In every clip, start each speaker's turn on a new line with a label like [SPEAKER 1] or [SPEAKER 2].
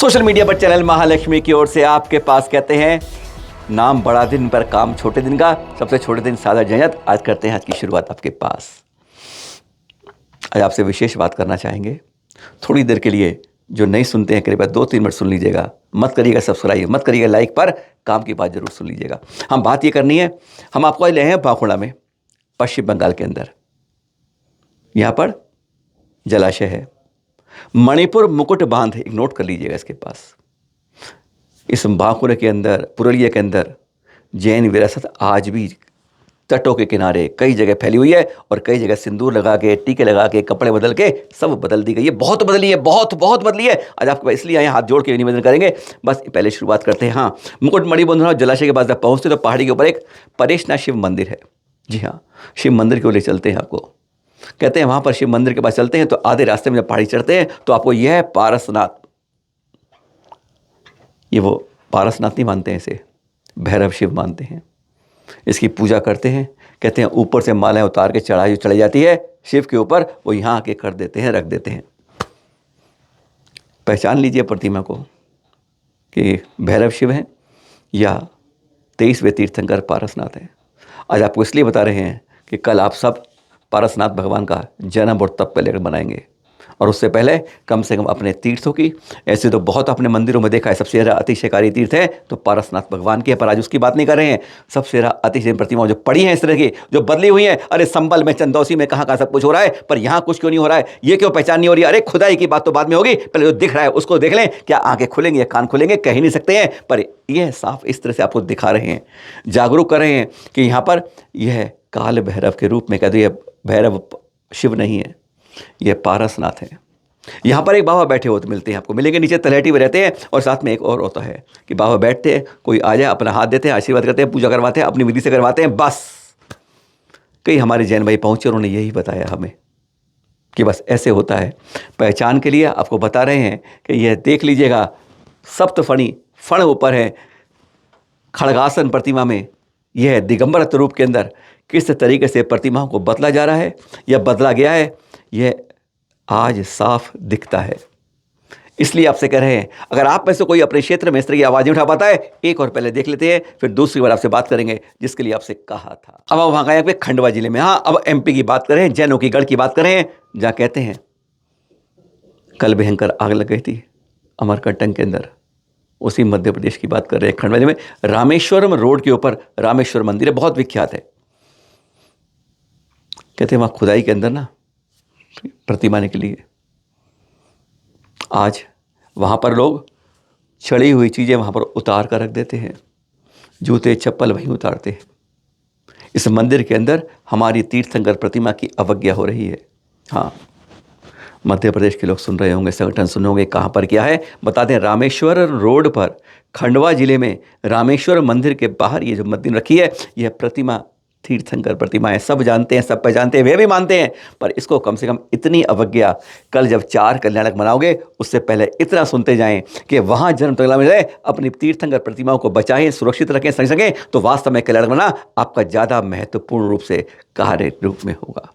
[SPEAKER 1] Social media पर channel Mahalakshmi की ओर से आपके पास कहते हैं, नाम बड़ा दिन पर काम छोटे दिन का, सबसे छोटे दिन सादा झंझट। आज करते हैं आज की शुरुआत आपके पास। आज आपसे विशेष बात करना चाहेंगे। थोड़ी देर के लिए जो नहीं सुनते हैं कृपया 2-3 मिनट सुन लीजिएगा। मत करिएगा सब्सक्राइब, मत करिएगा लाइक, पर काम की बात जरूर सुन लीजिएगा। हम बात ये करनी है, हम आपको आज ले हैं बांकुड़ा में, पश्चिम बंगाल के अंदर। यहाँ पर जलाशय है, मणिपुर मुकुट बांध, एक नोट कर लीजिएगा इसके पास। इस बांकुड़ा के अंदर, पुरुलिया के अंदर जैन विरासत आज भी तटों के किनारे कई जगह फैली हुई है, और कई जगह सिंदूर लगा के, टीके लगा के, कपड़े बदल के सब बदल दी गई है। बहुत बदली है, बहुत बदली है। आज आपके पास इसलिए आए, हाथ जोड़ के निवेदन करेंगे। बस पहले शुरुआत करते हैं। हाँ, मुकुट मणिबंध जलाशय के पास जब पहुँचते तो पहाड़ी के ऊपर एक परेशनाथ शिव मंदिर है। जी हाँ, शिव मंदिर के लिए चलते हैं। आपको कहते हैं वहाँ पर शिव मंदिर के पास चलते हैं तो आधे रास्ते में जब पहाड़ी चढ़ते हैं तो आपको यह पारसनाथ, ये वो पारसनाथ नहीं मानते हैं, इसे भैरव शिव मानते हैं। इसकी पूजा करते हैं। कहते हैं ऊपर से मालाएं उतार के चढ़ाई जाती है शिव के ऊपर, वो यहाँ आके कर देते हैं, रख देते हैं। पहचान लीजिए प्रतिमा को कि भैरव शिव हैं या 23वें तीर्थंकर पारसनाथ हैं। आज आपको इसलिए बता रहे हैं कि कल आप सब पारसनाथ भगवान का जन्म और तप पे लेकर बनाएंगे, और उससे पहले कम से कम अपने तीर्थों की, ऐसे तो बहुत अपने मंदिरों में देखा है, सबसे ज़्यादा अतिशयकारी तीर्थ है तो पारसनाथ भगवान की है। पर आज उसकी बात नहीं कर रहे हैं। सबसे ज़्यादा अतिशय प्रतिमा जो पड़ी हैं इस तरह की, जो बदली हुई हैं। अरे संबल में, चंदौसी में, कहाँ सब कुछ हो रहा है, पर यहाँ कुछ क्यों नहीं हो रहा है, ये क्यों पहचान नहीं हो रही है। अरे खुदाई की बात तो बाद में होगी, पहले जो दिख रहा है उसको देख लें। क्या आंखें खुलेंगे या कान खुलेंगे, कह ही नहीं सकते हैं, पर यह साफ इस तरह से आपको दिखा रहे हैं, जागरूक कर रहे हैं कि यहाँ पर यह काल भैरव के रूप में, कहते यह भैरव शिव नहीं है, यह पारसनाथ है। यहाँ पर एक बाबा बैठे होते मिलते हैं, आपको मिलेंगे, नीचे तलहटी में रहते हैं, और साथ में एक और होता है कि बाबा बैठते हैं, कोई आ जाए अपना हाथ देते हैं, आशीर्वाद करते हैं, पूजा करवाते हैं, अपनी विधि से करवाते हैं। बस कई हमारे जैन भाई पहुँचे, उन्होंने यही बताया हमें कि बस ऐसे होता है। पहचान के लिए आपको बता रहे हैं कि यह देख लीजिएगा, सप्तफणी फण ऊपर है, खड़गासन प्रतिमा में यह दिगंबर रूप के अंदर किस तरीके से प्रतिमाओं को बदला जा रहा है या बदला गया है, यह आज साफ दिखता है। इसलिए आपसे कह रहे हैं, अगर आप में से कोई अपने क्षेत्र में इस तरह की आवाज़ नहीं उठा पाता है, एक और पहले देख लेते हैं, फिर दूसरी बार आपसे बात करेंगे जिसके लिए आपसे कहा था। अब आप वहाँ गए खंडवा जिले में। हाँ, अब एमपी की बात करें, जैनों की गढ़ की बात करें, जहाँ कहते हैं कल भयंकर आग लग गई थी अमरकंटक के अंदर। उसी मध्य प्रदेश की बात कर रहे हैं, खंडवा जिले में रामेश्वरम रोड के ऊपर रामेश्वर मंदिर है, बहुत विख्यात है। कहते हैं वहाँ खुदाई के अंदर ना प्रतिमा निकली है। आज वहाँ पर लोग चढ़ी हुई चीज़ें वहाँ पर उतार कर रख देते हैं, जूते चप्पल वहीं उतारते हैं। इस मंदिर के अंदर हमारी तीर्थंकर प्रतिमा की अवज्ञा हो रही है। हाँ, मध्य प्रदेश के लोग सुन रहे होंगे, संगठन सुन होंगे, कहाँ पर क्या है बता दें। रामेश्वर रोड पर खंडवा जिले में रामेश्वर मंदिर के बाहर ये जो मंदिर रखी है, यह प्रतिमा तीर्थंकर प्रतिमा है। सब जानते हैं, सब पहचानते हैं, वे भी मानते हैं, पर इसको कम से कम इतनी अवज्ञा। कल जब 4 कल्याणक मनाओगे उससे पहले इतना सुनते जाएं कि वहाँ जन्म तकला में रहे, अपनी तीर्थंकर प्रतिमाओं को बचाएं, सुरक्षित रखें, सही सकें, तो वास्तव में कल्याणक मना आपका ज़्यादा महत्वपूर्ण रूप से कार्य रूप में होगा।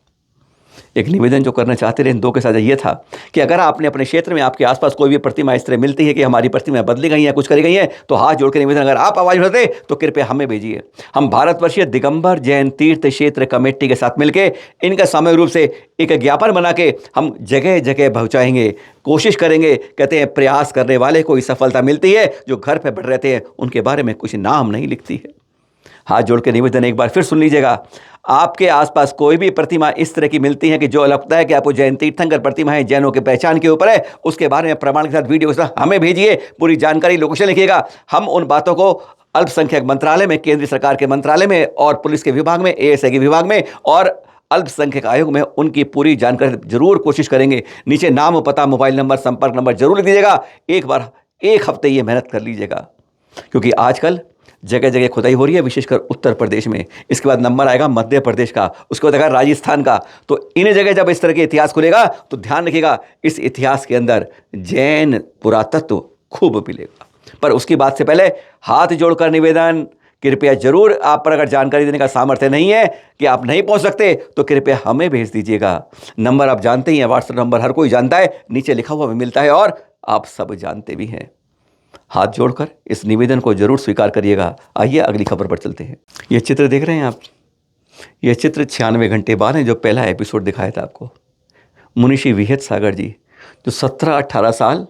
[SPEAKER 1] एक निवेदन जो करना चाहते रहे इन दो के साथ ये था कि अगर आपने अपने क्षेत्र में, आपके आसपास कोई भी प्रतिमा इस तरह मिलती है कि हमारी प्रतिमा बदली गई है, कुछ करी गई है, तो हाथ जोड़ के निवेदन, अगर आप आवाज़ उठाते तो कृपया हमें भेजिए। हम भारतवर्षीय दिगंबर जैन तीर्थ क्षेत्र कमेटी के साथ मिलकर इनका सामूहिक रूप से एक ज्ञापन बना के हम जगह जगह पहुँचाएंगे, कोशिश करेंगे। कहते हैं प्रयास करने वाले को ही सफलता मिलती है, जो घर पर बैठे रहते हैं उनके बारे में कुछ नाम नहीं लिखती है। हाथ जोड़ के निवेदन एक बार फिर सुन लीजिएगा। आपके आसपास कोई भी प्रतिमा इस तरह की मिलती है कि जो लगता है कि आपको जैन तीर्थंकर प्रतिमा है, जैनों के पहचान के ऊपर है, उसके बारे में प्रमाण के साथ वीडियो के साथ हमें भेजिए, पूरी जानकारी, लोकेशन लिखिएगा। हम उन बातों को अल्पसंख्यक मंत्रालय में, केंद्रीय सरकार के मंत्रालय में, और पुलिस के विभाग में, एएसआई के विभाग में, और अल्पसंख्यक आयोग में उनकी पूरी जानकारी जरूर कोशिश करेंगे। नीचे नाम, पता, मोबाइल नंबर, संपर्क नंबर जरूर लिख दीजिएगा। एक बार 1 हफ्ते ये मेहनत कर लीजिएगा, क्योंकि आजकल जगह जगह खुदाई हो रही है, विशेषकर उत्तर प्रदेश में। इसके बाद नंबर आएगा मध्य प्रदेश का, उसके बाद आएगा राजस्थान का। तो इन जगह जब इस तरह के इतिहास खुलेगा तो ध्यान रखिएगा, इस इतिहास के अंदर जैन पुरातत्व खूब मिलेगा। पर उसकी बात से पहले हाथ जोड़कर निवेदन, कृपया जरूर, आप पर अगर जानकारी देने का सामर्थ्य नहीं है कि आप नहीं पहुंच सकते तो कृपया हमें भेज दीजिएगा। नंबर आप जानते ही हैं, व्हाट्सएप नंबर हर कोई जानता है, नीचे लिखा हुआ भी मिलता है और आप सब जानते भी हैं। हाथ जोड़कर इस निवेदन को जरूर स्वीकार करिएगा। आइए अगली खबर पर चलते हैं। यह चित्र देख रहे हैं आप, यह चित्र 96 घंटे बाद है जो पहला एपिसोड दिखाया था आपको। मुनिषी विहत सागर जी जो 17-18 साल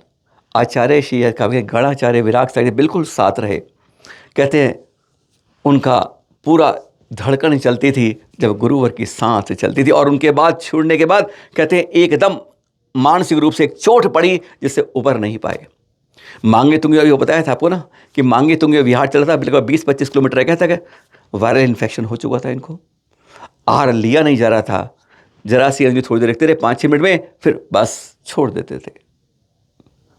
[SPEAKER 1] आचार्य श्री कवि गणाचार्य विराग सागर बिल्कुल साथ रहे। कहते हैं उनका पूरा धड़कन चलती थी जब गुरुवर की सांस चलती थी, और उनके बाद छूटने के बाद कहते हैं एकदम मानसिक रूप से एक चोट पड़ी जिससे उबर नहीं पाए। मांगे तुंगे अभी वो बताया था आपको ना कि मांगे तुंगे विहार चल रहा था, बिल्कुल 20-25 किलोमीटर रह गया था कि वायरल इन्फेक्शन हो चुका था इनको। आहार लिया नहीं जा रहा था, जरा सी अंजलि थोड़ी देर रखते रहे 5-6 मिनट में, फिर बस छोड़ देते थे।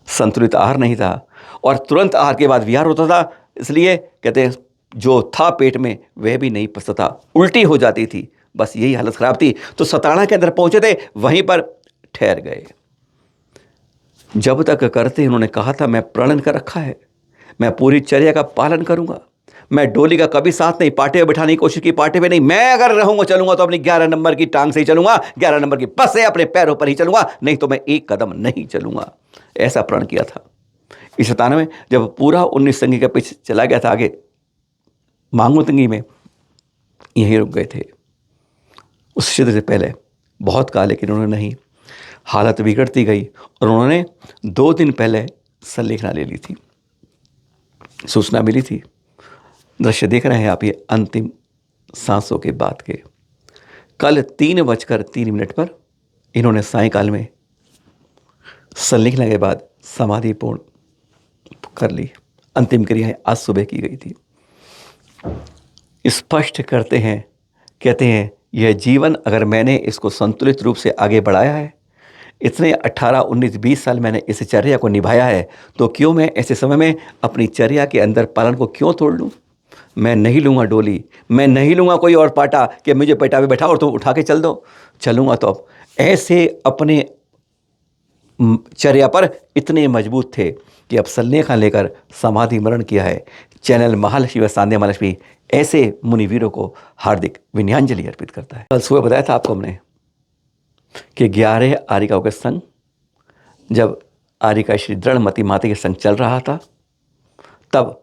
[SPEAKER 1] संतुलित आहार नहीं था और तुरंत आहार के बाद विहार होता था, इसलिए कहते हैं जो था पेट में वह भी नहीं पचता था, उल्टी हो जाती थी, बस यही हालत खराब थी। तो सताना के अंदर पहुंचे थे, वहीं पर ठहर गए। जब तक करते उन्होंने कहा था मैं प्रण कर रखा है, मैं पूरी चर्या का पालन करूंगा, मैं डोली का कभी साथ नहीं, पाटे पे बिठाने की कोशिश की, पाटे पे नहीं, मैं अगर रहूंगा चलूंगा तो अपनी 11 नंबर की टांग से ही चलूंगा, 11 नंबर की बस से अपने पैरों पर ही चलूंगा, नहीं तो मैं एक कदम नहीं चलूंगा, ऐसा प्रण किया था। इस 97 में जब पूरा 19 संगी का पीछे चला गया था आगे मांगोतंगी में, यहीं रुक गए थे। उस क्षेत्र से पहले बहुत कहा लेकिन उन्होंने नहीं, हालत बिगड़ती गई और उन्होंने 2 दिन पहले संलेखना ले ली थी, सूचना मिली थी। दृश्य देख रहे हैं आप, ये अंतिम सांसों के बाद के। कल 3:03 पर इन्होंने सायंकाल में संलेखना के बाद समाधि पूर्ण कर ली। अंतिम क्रियाएं आज सुबह की गई थी। स्पष्ट करते हैं, कहते हैं यह जीवन अगर मैंने इसको संतुलित रूप से आगे बढ़ाया है, इतने 18, 19, 20 साल मैंने इस चर्या को निभाया है, तो क्यों मैं ऐसे समय में अपनी चर्या के अंदर पालन को क्यों तोड़ लूँ। मैं नहीं लूँगा डोली, मैं नहीं लूँगा कोई और पाटा कि मुझे पेटा पे बैठा और तुम उठा के चल दो। चलूँगा तो अब ऐसे अपने चर्या पर इतने मजबूत थे कि अब संलेखन लेकर समाधि मरण किया है। चैनल महालक्ष्मी व सांध्या महालक्ष्मी ऐसे मुनिवीरों को हार्दिक विनयांजलि अर्पित करता है। कल सुबह बताया था आपको हमने कि 11 आरिकाओं के संग, जब आरिका श्री दृढ़मती माता के संग चल रहा था, तब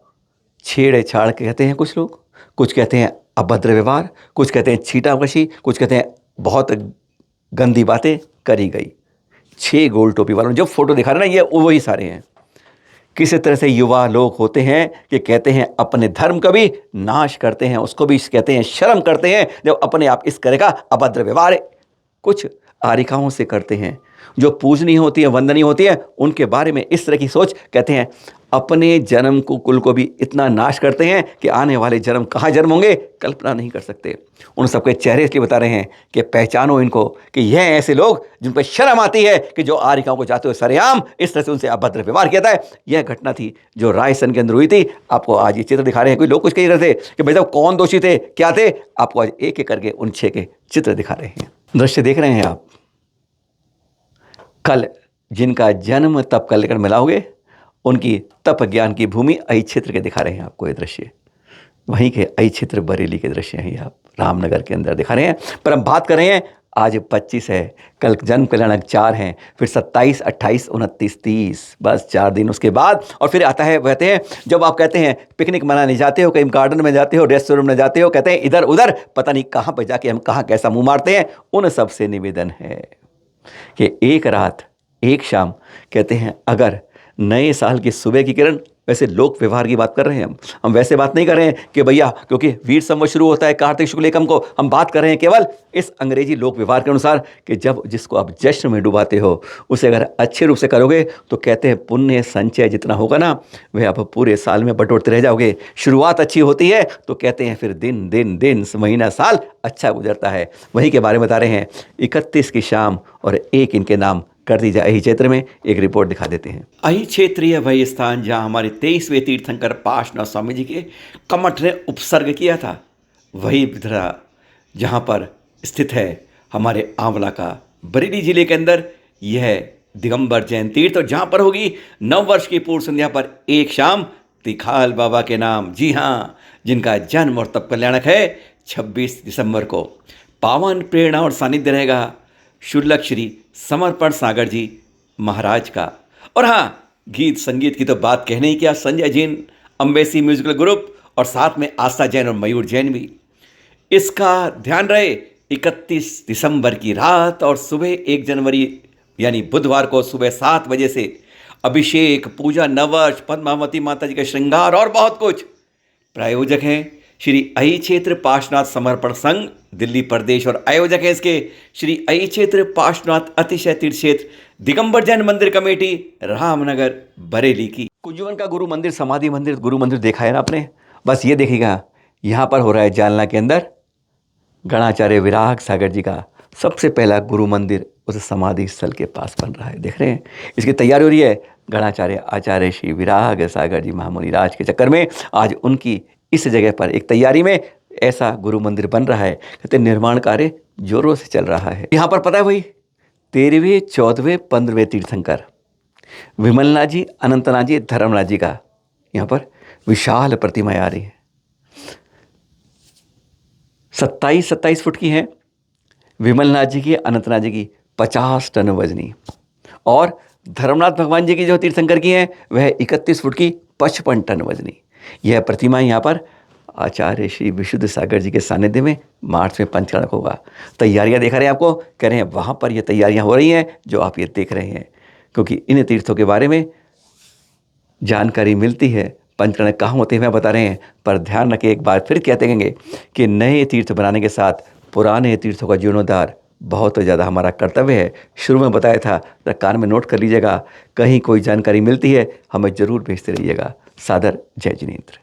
[SPEAKER 1] छेड़छाड़ कहते हैं कुछ लोग, कुछ कहते हैं अभद्र व्यवहार, कुछ कहते हैं छीटाकशी, कुछ कहते हैं बहुत गंदी बातें करी गई। 6 गोल टोपी वालों जो फोटो दिखा रहे ना, ये वही सारे हैं। किसी तरह से युवा लोग होते हैं कि कहते हैं अपने धर्म का भी नाश करते हैं, उसको भी कहते हैं शर्म करते हैं जब अपने आप इस तरह का अभद्र व्यवहार कुछ आरिकाओं से करते हैं जो पूजनीय होती है, वंदनीय होती है, उनके बारे में इस तरह की सोच। कहते हैं अपने जन्म को कुल को भी इतना नाश करते हैं कि आने वाले जन्म कहाँ जन्म होंगे कल्पना नहीं कर सकते। उन सबके चेहरे इसलिए बता रहे हैं कि पहचानो इनको कि यह ऐसे लोग जिन पर शर्म आती है कि जो आरिकाओं को जाते हुए सरेआम इस तरह से उनसे अभद्र व्यवहार किया था। यह घटना थी जो रायसन के अंदर हुई थी। आपको आज ये चित्र दिखा रहे हैं। कोई लोग कुछ कह रहे थे कि भाई साहब कौन दोषी थे, क्या थे, आपको आज एक एक करके उन 6 के चित्र दिखा रहे हैं। दृश्य देख रहे हैं आप। कल जिनका जन्म तप कर लेकर मिलाओगे उनकी तप ज्ञान की भूमि अहि क्षेत्र के दिखा रहे हैं आपको ये दृश्य। वहीं के अहि क्षेत्र बरेली के दृश्य हैं, आप रामनगर के अंदर दिखा रहे हैं। पर हम बात कर रहे हैं आज 25 है, कल जन्म कल्याणक 4 हैं, फिर 27, 28, 29, 30, बस 4 दिन उसके बाद। और फिर आता है, कहते हैं जब आप कहते हैं पिकनिक मनाने जाते हो, कहीं गार्डन में जाते हो, रेस्टोरेंट में जाते हो, कहते हैं इधर उधर पता नहीं कहाँ पर जाके हम कहाँ कैसा मुंह मारते हैं। उन सबसे निवेदन है कि एक रात एक शाम, कहते हैं अगर नए साल की सुबह की किरण, वैसे लोक व्यवहार की बात कर रहे हैं हम वैसे बात नहीं कर रहे हैं कि भैया क्योंकि वीर संवत शुरू होता है कार्तिक शुक्ल एकम को, हम बात कर रहे हैं केवल इस अंग्रेजी लोक व्यवहार के अनुसार कि जब जिसको आप जश्न में डुबाते हो उसे अगर अच्छे रूप से करोगे तो कहते हैं पुण्य संचय जितना होगा ना वह आप पूरे साल में बटोरते रह जाओगे। शुरुआत अच्छी होती है तो कहते हैं फिर दिन दिन दिन महीना साल अच्छा गुजरता है। वहीं के बारे में बता रहे हैं। 31 की शाम और 1 इनके नाम कर दी जाए। अहि क्षेत्र में एक रिपोर्ट दिखा देते हैं। अहि क्षेत्रीय वही स्थान जहाँ हमारे 23वें तीर्थंकर पार्श्वनाथ स्वामी जी के कमठ ने उपसर्ग किया था, वही विधरा जहाँ पर स्थित है हमारे आंवला का बरेली जिले के अंदर यह दिगंबर जैन तीर्थ, और जहाँ पर होगी नव वर्ष की पूर्व संध्या पर एक शाम तिखाल बाबा के नाम, जी हाँ, जिनका जन्म और तप कल्याणक है 26 दिसंबर को। पावन प्रेरणा और सानिध्य रहेगा शुल्लक श्री समर्पण सागर जी महाराज का। और हाँ, गीत संगीत की तो बात कहने ही क्या, Sanjay Jain, embassy musical group और साथ में आस्था जैन और मयूर जैन भी। इसका ध्यान रहे 31 दिसंबर की रात और सुबह 1 जनवरी यानी बुधवार को सुबह 7 बजे से अभिषेक, पूजा, नववर्ष, पद्मावती माता जी का श्रृंगार और बहुत कुछ। प्रायोजक हैं श्री अहि क्षेत्र पार्श्वनाथ समर्पण संघ दिल्ली प्रदेश और आयोजक हैं इसके श्री अहि क्षेत्र पार्श्वनाथ अतिशय तीर्थ क्षेत्र दिगंबर जैन मंदिर कमेटी रामनगर बरेली की। कुंजवन का गुरु मंदिर, समाधि मंदिर, गुरु मंदिर देखा है ना आपने? बस ये देखिएगा, यहाँ पर हो रहा है जालना के अंदर गणाचार्य विराग सागर जी का सबसे पहला गुरु मंदिर उस समाधि स्थल के पास बन रहा है। देख रहे हैं, इसकी तैयारी हो रही है। गणाचार्य आचार्य श्री विराग सागर जी महामुनि राज के चक्कर में आज उनकी इस जगह पर एक तैयारी में ऐसा गुरु मंदिर बन रहा है। कहते निर्माण कार्य जोरों से चल रहा है। यहाँ पर पता है भाई 13वें 14वें 15वें तीर्थंकर विमलनाथ जी, अनंतनाथ जी, धर्मनाथ जी का यहाँ पर विशाल प्रतिमाएं आ रही है। 27 फुट की हैं विमलनाथ जी की, अनंतनाथ जी की 50 टन वजनी, और धर्मनाथ भगवान जी की जो तीर्थंकर की हैं वह 31 फुट की 55 टन वजनी। यह प्रतिमा यहाँ पर आचार्य श्री विशुद्ध सागर जी के सानिध्य में मार्च में पंचकर्म होगा। तैयारियां देखा रहे हैं, आपको कह रहे हैं वहाँ पर ये तैयारियां हो रही हैं जो आप ये देख रहे हैं, क्योंकि इन तीर्थों के बारे में जानकारी मिलती है। पंचकर्म कहाँ होते हैं मैं बता रहे हैं, पर ध्यान रखें, एक बार फिर कहते रहेंगे कि नए तीर्थ बनाने के साथ पुराने तीर्थों का जीर्णोद्धार बहुत ज़्यादा हमारा कर्तव्य है। शुरू में बताया था, जरा कान में नोट कर लीजिएगा। कहीं कोई जानकारी मिलती है हमें ज़रूर भेजते रहिएगा। सादर जय जिनेंद्र।